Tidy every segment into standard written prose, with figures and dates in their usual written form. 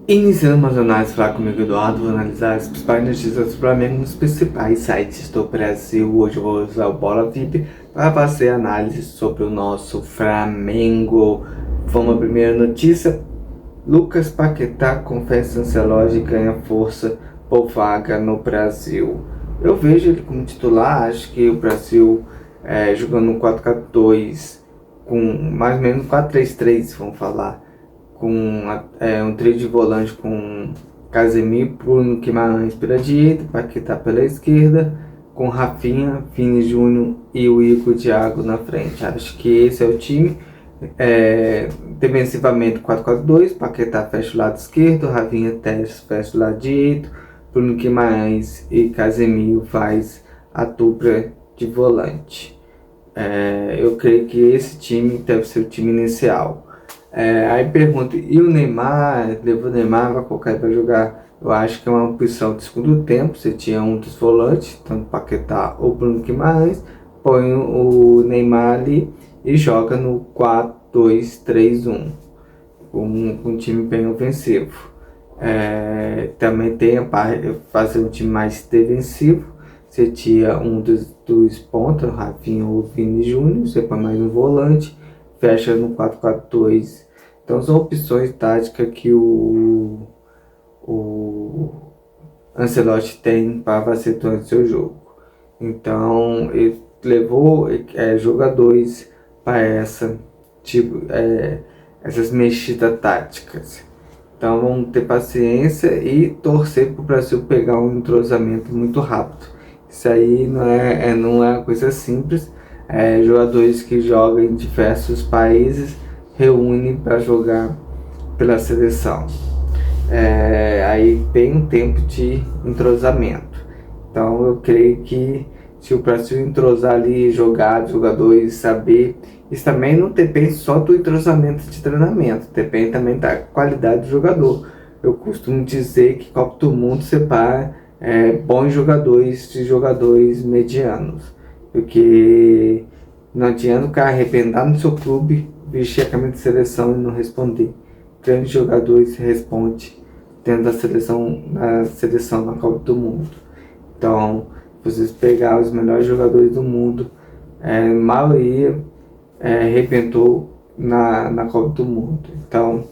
Iniciando mais análise, falar comigo, Eduardo, vou analisar as principais notícias do Flamengo nos principais sites do Brasil. Hoje eu vou usar o Bola VIP para fazer análise sobre o nosso Flamengo. Vamos à primeira notícia. Lucas Paquetá confessa Ancelotti e ganha força por vaga no Brasil. Eu vejo ele como titular, acho que o Brasil jogando um 4-4-2 com mais ou menos 4-3-3, vamos falar, com um trio de volante com Casemiro, Bruno Guimarães pela direita, Paquetá pela esquerda, com Rafinha, Vini Júnior e o Igor Thiago na frente. Acho que esse é o time. Defensivamente 4-4-2, Paquetá fecha o lado esquerdo, Rafinha fecha o lado direito, Bruno Guimarães e Casemiro faz a dupla de volante. Eu creio que esse time deve ser o time inicial. Aí pergunta, e o Neymar? Levou o Neymar, vai colocar ele para jogar? Eu acho que é uma opção de segundo tempo. Você tinha um dos volantes, tanto Paquetá ou Bruno Guimarães, põe o Neymar ali e joga no 4-2-3-1 com um time bem ofensivo. Também tem fazer um time mais defensivo. Você tinha um dos pontas, Rafinha ou Vini Júnior, você põe mais um volante, fecha no 4-4-2. Então são opções táticas que o Ancelotti tem para fazer durante o seu jogo. Então ele levou jogadores para essas mexidas táticas. Então vamos ter paciência e torcer para o Brasil pegar um entrosamento muito rápido. Isso aí não é uma coisa simples. Jogadores que jogam em diversos países reúnem para jogar pela seleção. Aí tem um tempo de entrosamento. Então eu creio que se o Brasil entrosar ali, jogar, jogadores saber, isso também não depende só do entrosamento de treinamento, depende também da qualidade do jogador. Eu costumo dizer que Copa do Mundo separa bons jogadores de jogadores medianos, porque não adianta o cara arrebentar no seu clube, vestir a camisa de seleção e não responder. Grandes jogadores respondem dentro da seleção na Copa do Mundo. Então, vocês pegar os melhores jogadores do mundo, a maioria arrebentou na Copa do Mundo. Então,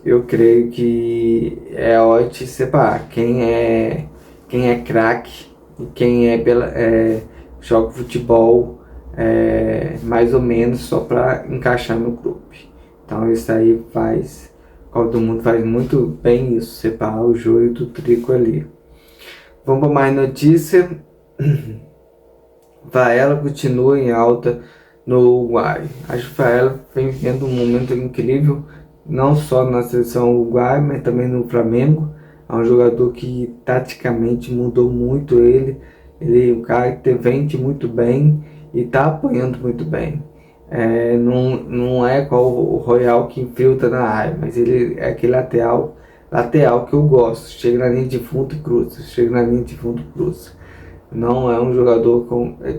eu creio que é ótimo separar quem é craque e quem joga futebol mais ou menos só para encaixar no clube. Então isso aí Copa do Mundo faz muito bem isso, separar o joio do trigo ali. Vamos para mais notícia. Varela continua em alta no Uruguai. Acho que o Varela vem vivendo um momento incrível, não só na seleção uruguaia, mas também no Flamengo. É um jogador que taticamente mudou muito ele. Ele é um cara que vende muito bem e está apoiando muito bem. Não é qual o Royal que infiltra na área, mas ele é aquele lateral que eu gosto. Chega na linha de fundo e cruza. Não é um jogador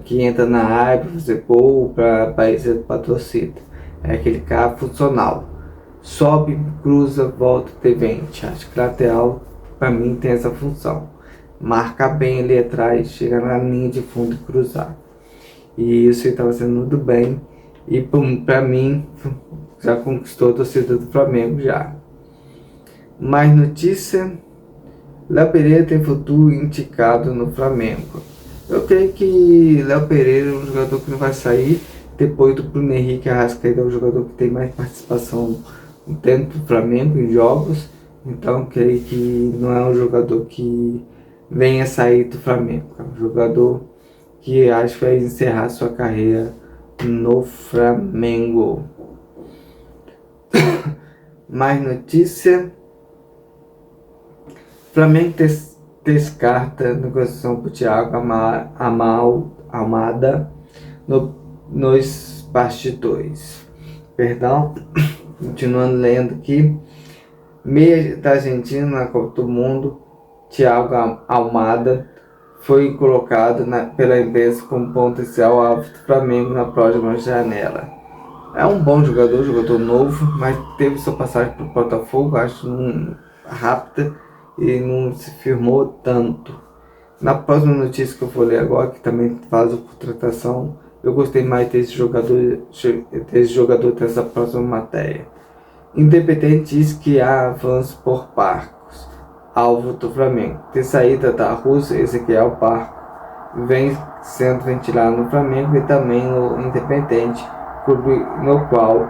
que entra na área para fazer gol, para ir para a torcida. É aquele cara funcional. Sobe, cruza, volta, vende. Acho que lateral, para mim, tem essa função. Marcar bem ali atrás, chegar na linha de fundo e cruzar. E isso ele está fazendo muito bem. E para mim, já conquistou a torcida do Flamengo já. Mais notícia. Léo Pereira tem futuro indicado no Flamengo. Eu creio que Léo Pereira é um jogador que não vai sair. Depois do Bruno Henrique Arrascaeta, é o jogador que tem mais participação dentro do Flamengo em jogos. Então creio que não é um jogador que venha sair do Flamengo. É um jogador que acho que vai encerrar sua carreira no Flamengo. Mais notícia. Flamengo descarta negociação por Thiago Almada nos bastidores. Perdão, continuando lendo aqui. Meia da Argentina na Copa do Mundo, Thiago Almada foi colocado pela empresa como potencial alvo do Flamengo na próxima janela. É um bom jogador novo, mas teve sua passagem para o Botafogo, acho rápida e não se firmou tanto. Na próxima notícia que eu vou ler agora, que também faz a contratação, eu gostei mais desse jogador dessa próxima matéria. Independente diz que há avanço por Barcos, alvo do Flamengo. De saída da Rússia, Ezequiel Barco vem sendo ventilado no Flamengo e também no Independente, clube no qual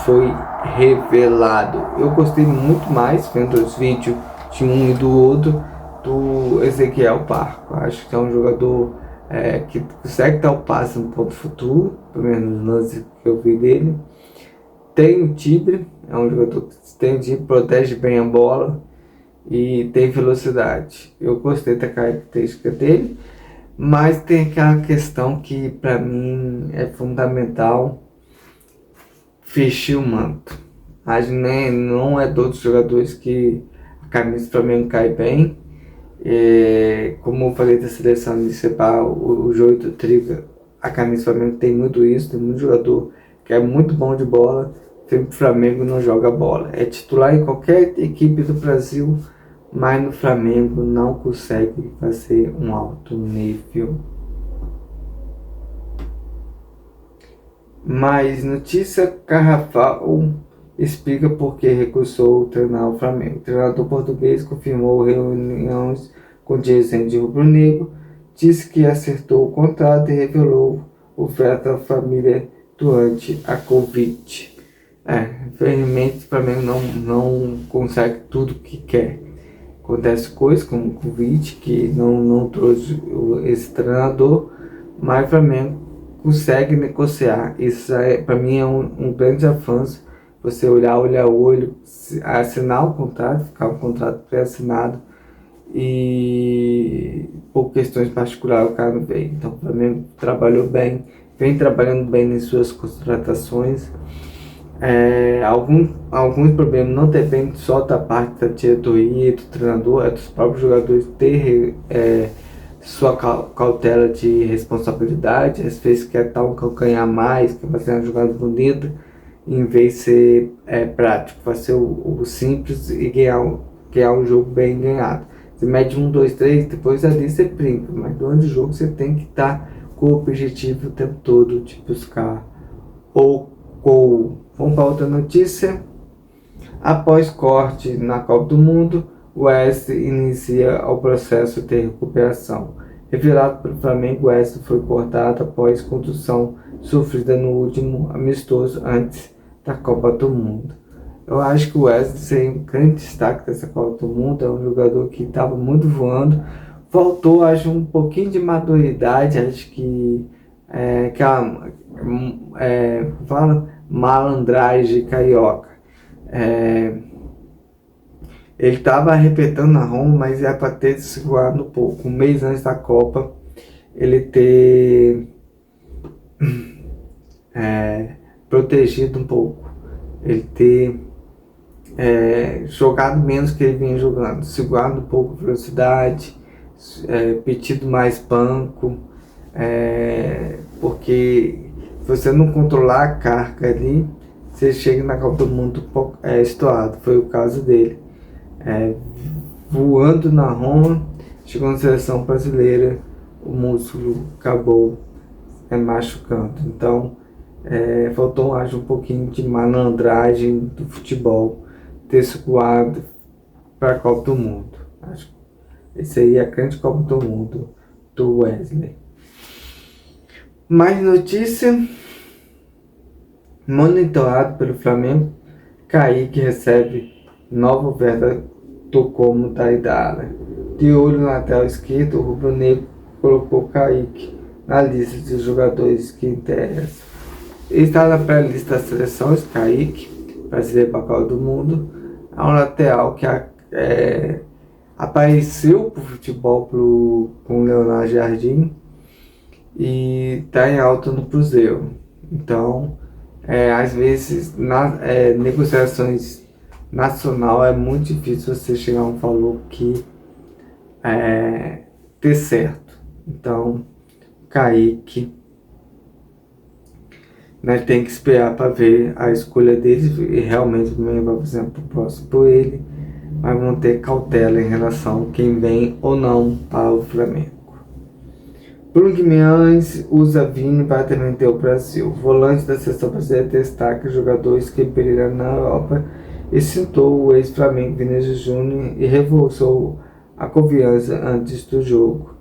foi revelado. Eu gostei muito mais vendo os vídeos de um e do outro do Ezequiel Barco. Acho que é um jogador que consegue dar o passe no ponto futuro, pelo menos no lance que eu vi dele. Tem o Tibre, é um jogador que tem o Tibre, protege bem a bola e tem velocidade. Eu gostei da característica dele, mas tem aquela questão que para mim é fundamental: vestir o manto. Acho que não é de outros jogadores que a camisa do Flamengo cai bem. Como eu falei da seleção de separar o joio do trigo, a camisa do Flamengo tem muito isso, tem muito jogador que é muito bom de bola, o Flamengo não joga bola. É titular em qualquer equipe do Brasil, mas no Flamengo não consegue fazer um alto nível. Mas notícia: Carrafal explica por que recusou treinar o Flamengo. O treinador português confirmou reuniões com dirigentes rubro-negro, disse que acertou o contrato e revelou o veto da família durante a Covid. Infelizmente o Flamengo não consegue tudo o que quer. Acontece coisas como o Covid, que não trouxe esse treinador, mas o Flamengo consegue negociar. Isso para mim é um grande avanço. Você olhar olho a olho, assinar o contrato, ficar um contrato pré-assinado e por questões particulares o cara não veio. Então o Flamengo trabalhou bem, vem trabalhando bem nas suas contratações. Alguns problemas não dependem só da parte da diretoria, do treinador, é dos próprios jogadores ter sua cautela de responsabilidade. Às vezes quer dar um calcanhar a mais, quer fazer uma jogada bonita, em vez de ser prático, fazer o simples e ganhar um jogo bem ganhado. Você mede 1, 2, 3, depois ali você brinca, mas durante o jogo você tem que estar com o objetivo o tempo todo de buscar o gol. Vamos para outra notícia. Após corte na Copa do Mundo, o Wesley inicia o processo de recuperação. Revelado pelo Flamengo, o Wesley foi cortado após contusão sofrida no último amistoso antes da Copa do Mundo. Eu acho que o Wesley seria um grande destaque dessa Copa do Mundo. É um jogador que estava muito voando. Faltou, acho, um pouquinho de maturidade. Acho que fala malandragem carioca. Ele estava arrebentando na Roma, mas é para ter segurado um pouco. Um mês antes da Copa, ele ter protegido um pouco. Ele ter jogado menos que ele vinha jogando. Segurado um pouco a velocidade, pedido mais banco. Porque se você não controlar a carga ali, você chega na Copa do Mundo estourado. Foi o caso dele. Voando na Roma, chegou na seleção brasileira, o músculo acabou machucando. Então faltou, acho, um pouquinho de malandragem do futebol ter suado para a Copa do Mundo. Acho que esse aí é a grande Copa do Mundo do Wesley. Mais notícia: monitorado pelo Flamengo, Kaique recebe nova oferta do Como da Idália. De olho no lateral esquerdo, o rubro-negro colocou Kaique na lista de jogadores que interessam. Ele está na pré-lista das seleções. Kaique, brasileiro para a Copa do Mundo, é um lateral que apareceu para o futebol com o Leonardo Jardim e está em alta no Cruzeiro. Então, às vezes, negociações nacional é muito difícil você chegar a um valor que dê certo. Então, Kaique, tem que esperar para ver a escolha dele e realmente o vai fazer um próximo por ele. mas vão ter cautela em relação a quem vem ou não para o Flamengo. Bruno Guimarães usa Vini para transmitir o Brasil. Volante da seleção brasileira destaca jogadores que brilharam na Europa e citou o ex-Flamengo Vinícius Júnior e reforçou a confiança antes do jogo.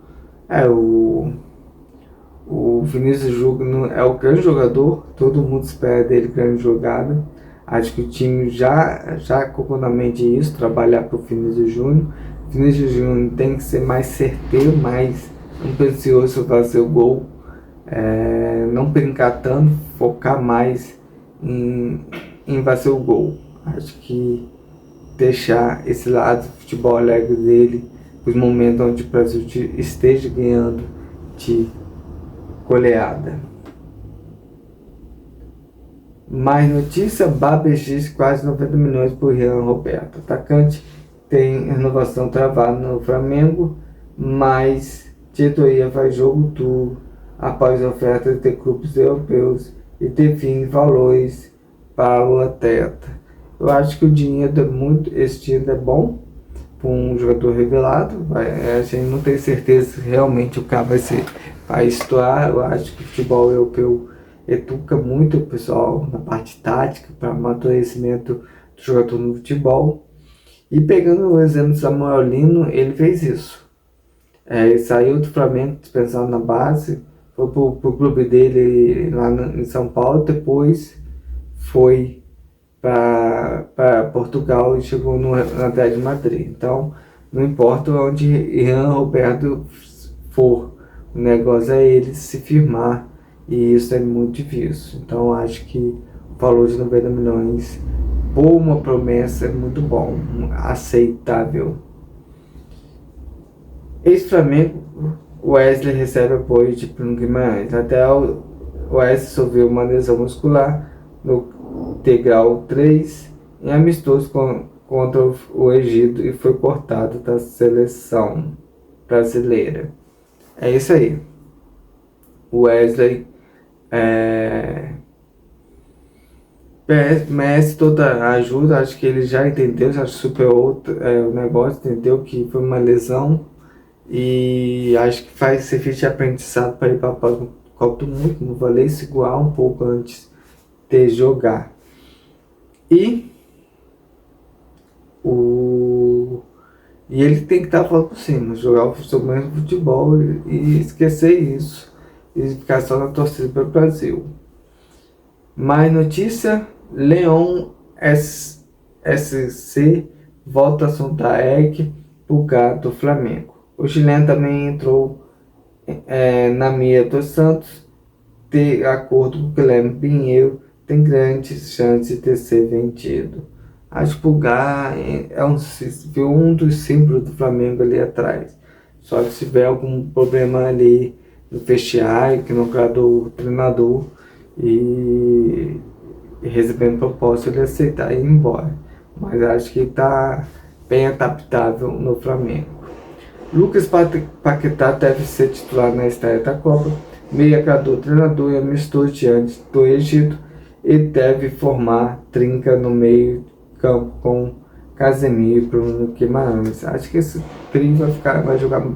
O Vinícius Júnior é o grande jogador, todo mundo espera dele grande jogada. Acho que o time já colocou na mente isso, trabalhar para o Vinícius Júnior. O Vinícius Júnior tem que ser mais certeiro, mais ambicioso para fazer o gol. Não brincar tanto, focar mais em fazer o gol. Acho que deixar esse lado do futebol alegre dele, os momentos onde o Brasil esteja ganhando de goleada. Mais notícia: Mbappé diz quase 90 milhões por Rian Roberto. O atacante tem renovação travada no Flamengo, mas diretoria faz jogo duro após a oferta de clubes europeus e define valores para o atleta. Eu acho que o dinheiro esse dinheiro é bom para um jogador revelado. A gente não tem certeza se realmente o cara vai estourar. Eu acho que o futebol europeu educa muito o pessoal na parte tática para amadurecimento do jogador no futebol. E pegando o exemplo do Samuel Lino, ele fez isso. Ele saiu do Flamengo dispensado na base, foi pro clube dele lá em São Paulo, depois foi para Portugal e chegou no Atlético de Madrid. Então, não importa onde Ian Roberto for, o negócio é ele se firmar, e isso é muito difícil. Então, acho que o valor de 90 milhões por uma promessa é muito bom, aceitável. Ex-Flamengo, Wesley recebe apoio de Bruno Guimarães. Até o Wesley sofreu uma lesão muscular no degrau 3 em amistoso contra o Egito e foi cortado da seleção brasileira. É isso aí. O Wesley merece toda a ajuda. Acho que ele já entendeu, já superou o negócio, entendeu que foi uma lesão. E acho que faz serviço de aprendizado para ir para a próxima Copa do Mundo, como falei, segurar um pouco antes de jogar. E ele tem que estar falando por cima, jogar o futebol e esquecer isso. E ficar só na torcida pelo Brasil. Mais notícia: Leão SC volta a soltar Eck pro gato Flamengo. O chileno também entrou na mira do Santos. De acordo com o Guilherme Pinheiro, tem grandes chances de ser vendido. Acho que o Gá um dos símbolos do Flamengo ali atrás. Só que se tiver algum problema ali no vestiário, que não agradou o treinador e recebendo proposta, ele aceitar e ir embora. Mas acho que está bem adaptável no Flamengo. Lucas Paquetá deve ser titular na estreia da Copa. Meia agradou o treinador e amistoso diante do Egito e deve formar trinca no meio campo com Casemiro e Bruno Guimarães. Acho que esse trio vai jogar um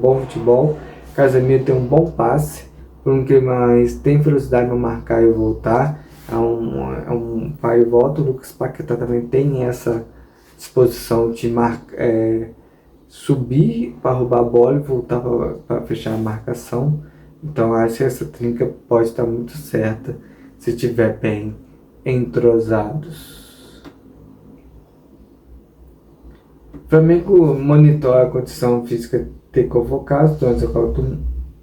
bom futebol. Casemiro tem um bom passe, Bruno Guimarães tem velocidade para marcar e voltar. É um vai e volta. O Lucas Paquetá também tem essa disposição de subir para roubar a bola e voltar para fechar a marcação. Então acho que essa trinca pode estar muito certa se estiver bem entrosados. O Flamengo monitora a condição física de convocados durante a Copa do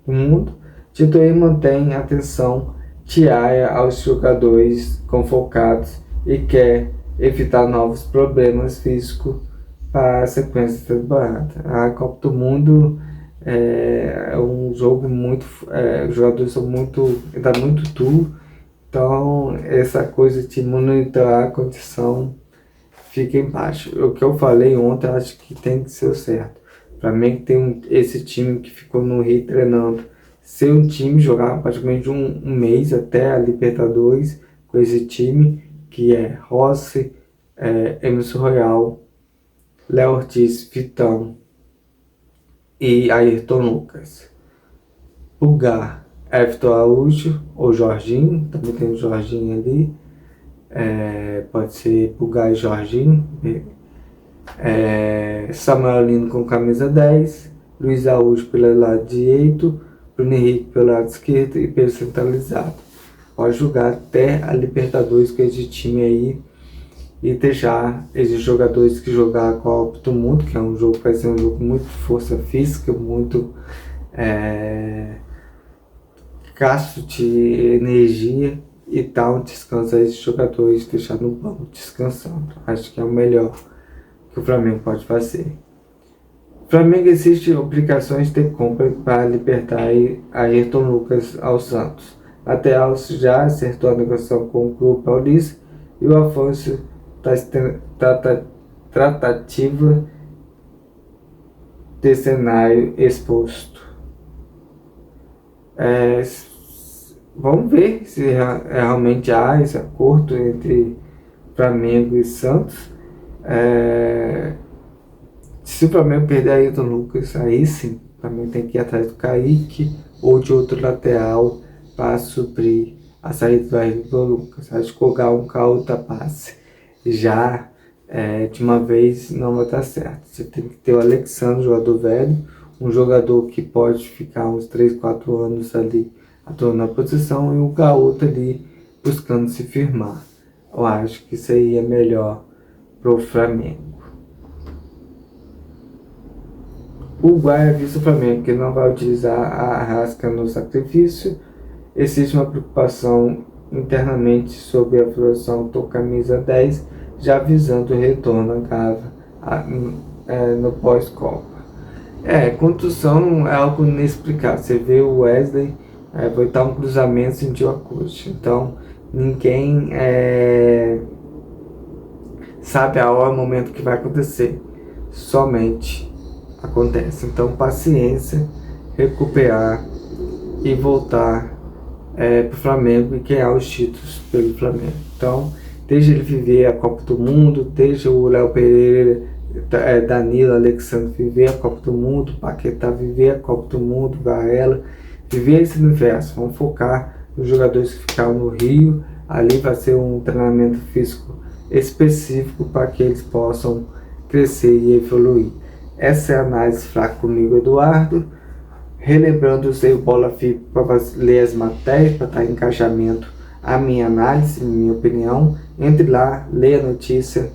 Mundo. Tito mantém atenção diária aos jogadores convocados e quer evitar novos problemas físicos para a sequência da temporada. A Copa do Mundo é um jogo muito. Os jogadores são ainda muito duro, então essa coisa de monitorar a condição fica embaixo. O que eu falei ontem, acho que tem que ser o certo. Para mim, tem esse time que ficou no Rio treinando, ser um time jogar praticamente um mês até a Libertadores com esse time, que é Rossi, Emerson Royal Léo Ortiz, Vitão e Ayrton Lucas. Pulgar, Everton Araújo ou Jorginho, também tem o Jorginho ali. Pode ser Pulgar e Jorginho. Samuel Lino com camisa 10, Luiz Araújo pelo lado direito, Bruno Henrique pelo lado esquerdo e pelo centralizado. Pode jogar até a Libertadores com esse time aí e deixar esses jogadores que jogar a Copa do Mundo, que é um jogo, vai ser um jogo muito de força física, muito gasto de energia, e dar um descanso a esses jogadores, deixar no banco descansando. Acho que é o melhor que o Flamengo pode fazer. O Flamengo existe obrigações de compra para libertar Ayrton Lucas ao Santos. Lateral já acertou a negociação com o clube paulista e o Afonso tratativa de cenário exposto. Vamos ver se realmente há esse acordo entre Flamengo e Santos. Se o Flamengo perder Ayrton Lucas, aí sim, o Flamengo tem que ir atrás do Kaique ou de outro lateral para suprir a saída do Ayrton Lucas. Acho que colocar um Caúta passe já de uma vez não vai dar certo. Você tem que ter o Alexandre, jogador velho, um jogador que pode ficar uns 3, 4 anos ali atuando na posição, e o Caúta ali buscando se firmar. Eu acho que isso aí é melhor pro Flamengo. O Uruguai avisa o Flamengo que não vai utilizar a Arrasca no sacrifício. Existe uma preocupação internamente sobre a produção do camisa 10, já visando o retorno à Gava no pós-Copa. Contusão é algo inexplicável. Você vê o Wesley vai estar um cruzamento, sentiu a coxa. Então ninguém sabe a hora, o momento que vai acontecer. Somente acontece. Então paciência, recuperar e voltar para o Flamengo e ganhar os títulos pelo Flamengo. Então deixa ele viver a Copa do Mundo, deixa o Léo Pereira, Danilo, Alexandre viver a Copa do Mundo, Paquetá viver a Copa do Mundo, Varela viver esse universo. Vamos focar nos jogadores que ficaram no Rio. Ali vai ser um treinamento físico específico para que eles possam crescer e evoluir. Essa é a análise fraca comigo, Eduardo. Relembrando, usei o Bola FIP para ler as matérias, para dar encaixamento à minha análise, minha opinião. Entre lá, leia a notícia,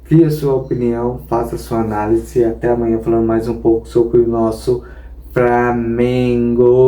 crie a sua opinião, faça a sua análise. Até amanhã falando mais um pouco sobre o nosso Flamengo.